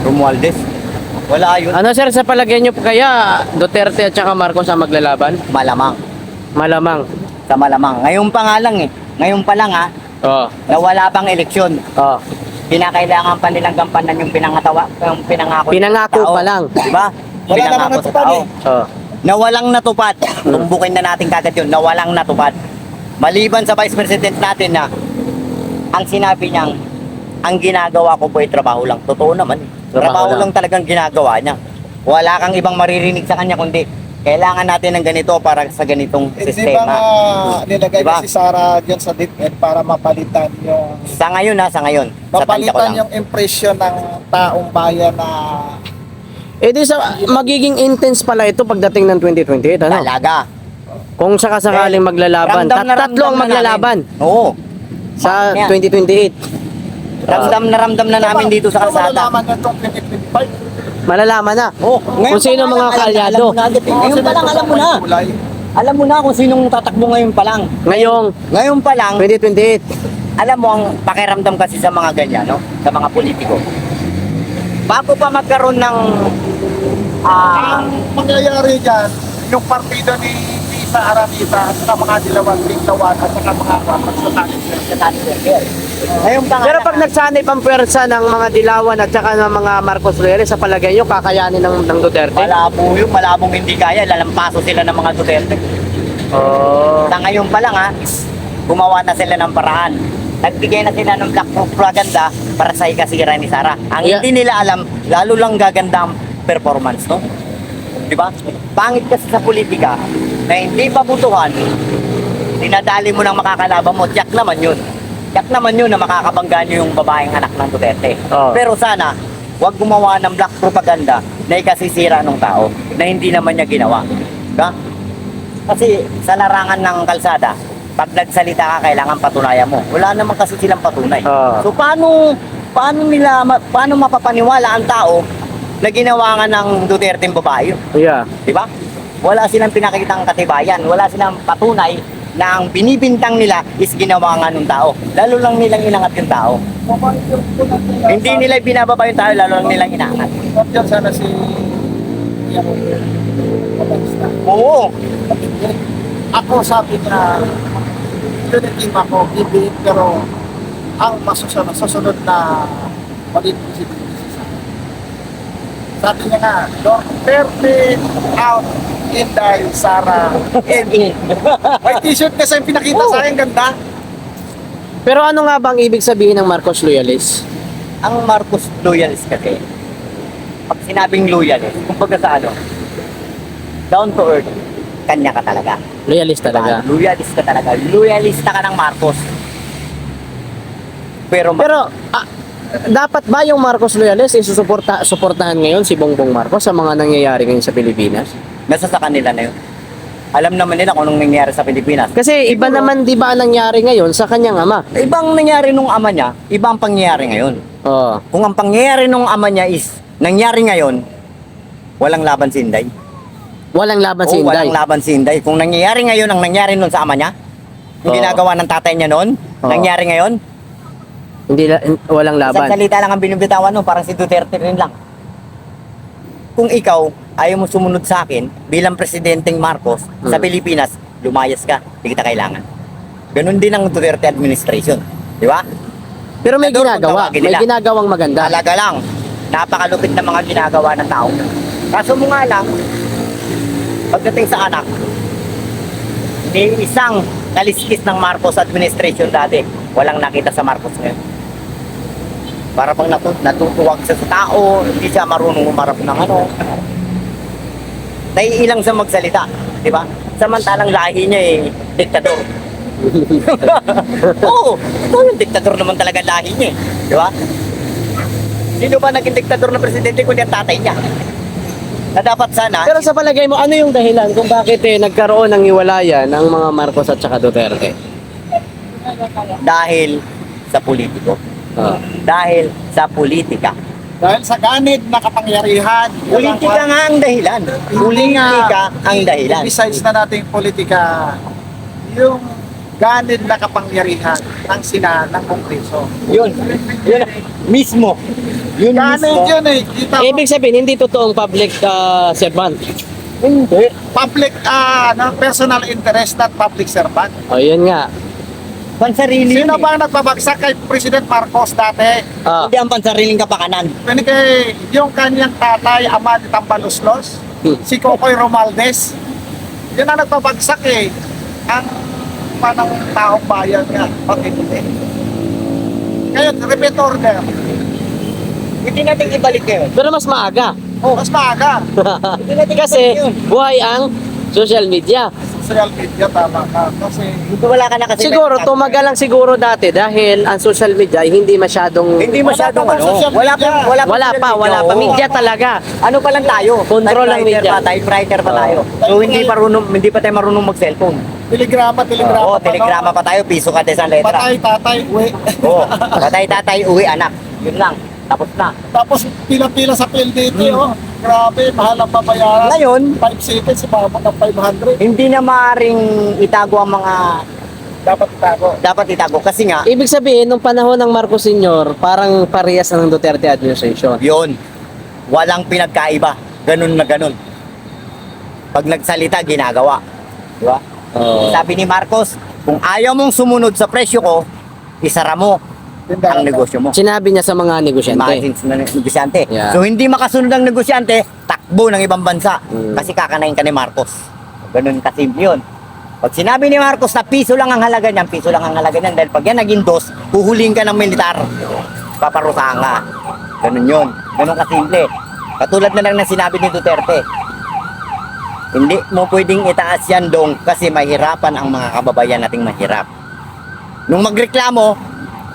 Romualdez. Wala yun. Ano sir, sa palagay nyo kaya Duterte at saka Marcos ang maglalaban? Malamang. Malamang. Sa malamang. Ngayon pa nga lang eh. Ngayon pa lang ha, Oo. na wala pang eleksyon. Oo. Kinakailangan pa nilang gampanan yung pinangako. Pinangako sa tao. pa lang. Diba? Wala Pinangako namang sa natupad tao. Oo. Na walang natupad. Tumbukin na natin kagad yun, na walang natupad. Maliban sa Vice President natin na ang sinabi niyang ang ginagawa ko po ay trabaho lang. Totoo naman. Trabaho lang talagang ginagawa niya. Wala kang ibang maririnig sa kanya kundi kailangan natin ng ganito para sa ganitong Hindi ba sistema. nga nilagay Diba? na si Sara dyan sa DepEd para mapalitan yung Sa ngayon ha, sa ngayon. Sa tansya ko mapalitan lang. yung impression ng taong bayan na Eh di sa magiging intense pala ito pagdating ng 2028, ano? Talaga. Kung sakasakaling maglalaban, Ramdam na tatlo ang ramdam na maglalaban namin. Oo. sa Yan. 2028. Ramdam na namin dito sa kalsada. malalaman niya itong 2025. Malalaman na. Oh, Kung sino mga kalyado. Ngayon pa lang alam mo na. Kulay. Alam mo na kung sinong tatakbo ngayon pa lang. Ngayong Ngayon pa lang, 2028. alam mo ang pakiramdam kasi sa mga ganyan, no? Sa mga politiko. Bago pa magkaroon ng Ang mangyayari dyan, yung partido ni Lisa Aranita at saka mga Dilawan, Tingtawan at saka mga kapagsasalit. ngayon pa nga Pero lang, pag nagsanay pang pwersa ng mga Dilawan at saka ng mga Marcos Royales, sa palagay nyo, kakayanin ng Duterte? malabo yung malabong hindi kaya, lalampaso sila ng mga Duterte. Oh. Sa ngayon pa lang ha, gumawa na sila ng paraan. Nagbigay na sila ng black propaganda para sa ikasira ni Sara. Ang Yeah. hindi nila alam, lalo lang gaganda ang performance, no? Di ba? Pangit kasi sa politika na hindi pabutuhan, dinadali mo ng makakalaban mo, tiyak naman yun. Tiyak naman yun na makakabangga nyo yung babaeng anak ng Duterte. Oo. Pero sana, huwag gumawa ng black propaganda na ikasisira ng tao na hindi naman niya ginawa. Diba? Kasi sa larangan ng kalsada, pag nagsalita ka, kailangan patunayan mo. Wala naman kasi silang patunay. Oo. So paano mapapaniwala ang tao na ginawa nga ng Duterte yung babae? Yeah. Di ba? Wala silang pinakitang katibayan, wala silang patunay na ang binibintang nila is ginawa nga ng tao. Lalo lang nilang inangat yung tao. Hindi nila binababa yung tao, lalo lang nilang inangat. At yan sana si yan, Kabalista. Oo. Ako sabi niya, yun yung team ako, ibig, pero ang susunod na maging presidente si Sara. Sabi niya nga, Duterte out, Inday, Sara, in. May t-shirt kasi yung pinakita sa akin, ganda. Pero ano nga bang ibig sabihin ng Marcos Loyalist? Ang Marcos loyalist kasi, pag sinabing loyalist, kumbaga sa ano, down to earth, kanya ka talaga. Loyalist talaga. Loyalist ka talaga. Loyalista ka ng Marcos. Pero Dapat ba yung Marcos Loyalist suportahan ngayon si Bongbong Marcos sa mga nangyayari ngayon sa Pilipinas? nasa sa kanila na yun. Alam naman nila kung anong nangyari sa Pilipinas. Kasi iba naman 'di ba ang nangyari ngayon sa kanyang ama? Ibang nangyari nung ama niya, ibang pangyayari ngayon. Oh. Kung ang pangyayari nung ama niya is nangyari ngayon, walang laban si Inday. Walang laban si Oo, Inday. walang laban si Inday. Kung nangyayari ngayon ang nangyari nun sa ama niya, yung Oo. ginagawa ng tatay niya noon, Oo. nangyari ngayon, Walang isang laban. salita lang ang binubitawan nun, parang si Duterte rin lang. Kung ikaw, ayaw mo sumunod sa akin bilang presidenteng Marcos sa Pilipinas, lumayas ka, hindi kita kailangan. Ganun din ang Duterte administration. Di ba? Pero may Doon kung ginagawa, tawagin may nila. ginagawang maganda. Talaga lang, napakalupit na mga ginagawa ng tao. Kaso mo nga lang, pagdating sa anak, ni isang kaliskis ng Marcos administration dati, walang nakita sa Marcos ngayon. Para bang natutuwag siya sa tao, hindi siya marunong umarap ng ano. Naiilang sa magsalita, di ba? Samantalang lahi niya diktador. Oo, ito yung diktador naman talaga lahi niya di ba? Sino ba naging diktador na presidente kundi ang tatay niya? Na dapat sana, Pero sa palagay mo, ano yung dahilan kung bakit nagkaroon ng hiwalayan ng mga Marcos at saka Duterte? dahil sa politiko. Oh. Dahil sa politika. Dahil sa ganid na kapangyarihan. Politika nga ang dahilan. Politika ang dahilan. Besides na nating politika, yung ganit na kapangyarihan ng ng Kongreso. Yun mismo. Yun Ganit mismo. yun eh. Kita mo, Ibig sabihin, hindi totoong public servant. Hindi. public, personal interest, not public servant. O, yun nga. Pansarili yun Sino eh. ba ang nagbabagsak kay President Marcos dati? Ah, Hindi ang pansariling kapakanan. Pwede kay yung kanyang tatay, ama ni Tambaluslos, si Cocoy Romualdez. Yun ang nagbabagsak eh. Ang panang taong bayan nga. Bakit hindi? Ngayon, repeat order. Hindi natin ibalik yun. pero mas maaga. Oh, mas maaga. Hindi natin Kasi ibalik yun. buhay ang social media. Social media, tama ka. Kasi Hindi wala ka na kasi. Siguro, tumagal lang siguro dati dahil ang social media ay hindi masyadong... Hindi masyadong Wala pa ano. social media. Wala pa. Media talaga. Ano pa lang tayo? Control ng Typewriter media. pa, typewriter pa tayo. So hindi pa tayo marunong mag-cellphone. telegrama Oo, telegrama pa tayo, piso ka isang letra. Patay, tatay, uwi. Oo, patay tatay, uwi anak. Yun lang. Tapos na. Tapos pila-pila sa PLDT, oh. Grabe, mahal ang babayaran. Ngayon, 5 seconds, sumabot ng 500. hindi na maaring itago ang mga Dapat itago. dapat itago kasi nga Ibig sabihin, nung panahon ng Marcos Sr., parang parehas na ng Duterte administration. yun, walang pinagkaiba. Ganun na ganun. Pag nagsalita, ginagawa. Di ba? Oo. Sabi ni Marcos, kung ayaw mong sumunod sa presyo ko, isara mo ang negosyo mo. Sinabi niya sa mga negosyante. Margins na negosyante. Yeah. So hindi makasunod ang negosyante, takbo ng ibang bansa. Mm. Kasi kakanain ka ni Marcos. Ganun kasimple yun. Pag sinabi ni Marcos na piso lang ang halaga niyan, piso lang ang halaga niyan. Dahil pag yan naging dos, huhuling ka ng militar. Paparusahan ka. Ganun yun. Ganun kasimple. Katulad na lang ng sinabi ni Duterte. Hindi mo pwedeng itaas yan dong kasi mahirapan ang mga kababayan nating mahirap. Nung magreklamo,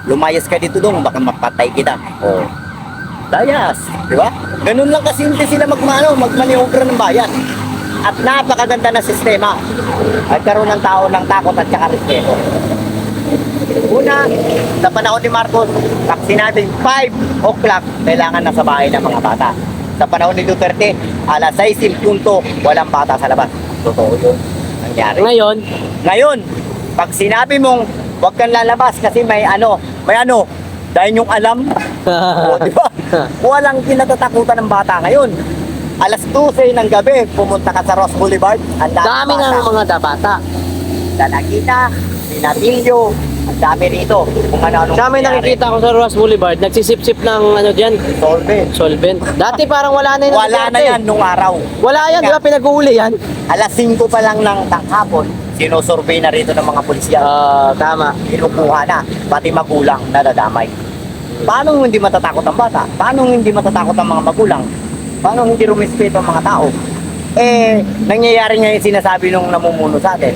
lumayas ka dito dong, baka mapatay kita. Oh. Layas, di ba? Ganun lang kasimple sila magmaniobra ng bayan. At napakaganda na sistema. At karoon ng tao ng takot at saka respeto. Una, sa panahon ni Marcos, pag sinabing 5 o'clock, kailangan nasa bahay ng mga bata. Sa panahon ni Duterte, alas 6 punto, walang bata sa labas. Totoo yun. Nangyari. Ngayon, pag sinabi mong huwag kang lalabas kasi may ano, dahil yung alam, o, di ba? Walang kinatatakutan ng bata ngayon. Alas 12 ng gabi, pumunta ka sa Ross Boulevard, ang Dami ng mga bata. Dalagita, Pinatilyo, ang dami rito. Kung ano-ano. Sa amin nakikita ko sa Roas Boulevard, nagsisip-sip ng ano dyan, Solvent. solvent. Dati parang wala na yung Wala na Duterte. yan nung araw. Wala yan, di ba pinag-uuli yan? Alas 5 pa lang ng tanghapon, sinusurvey na rito ng mga pulisya. Tama. Kinukuha na, pati magulang nadadamay. Paano hindi matatakot ang bata? Paano hindi matatakot ang mga magulang? Paano hindi rumispeto ang mga tao? Nangyayari nga yung sinasabi nung namumuno sa atin.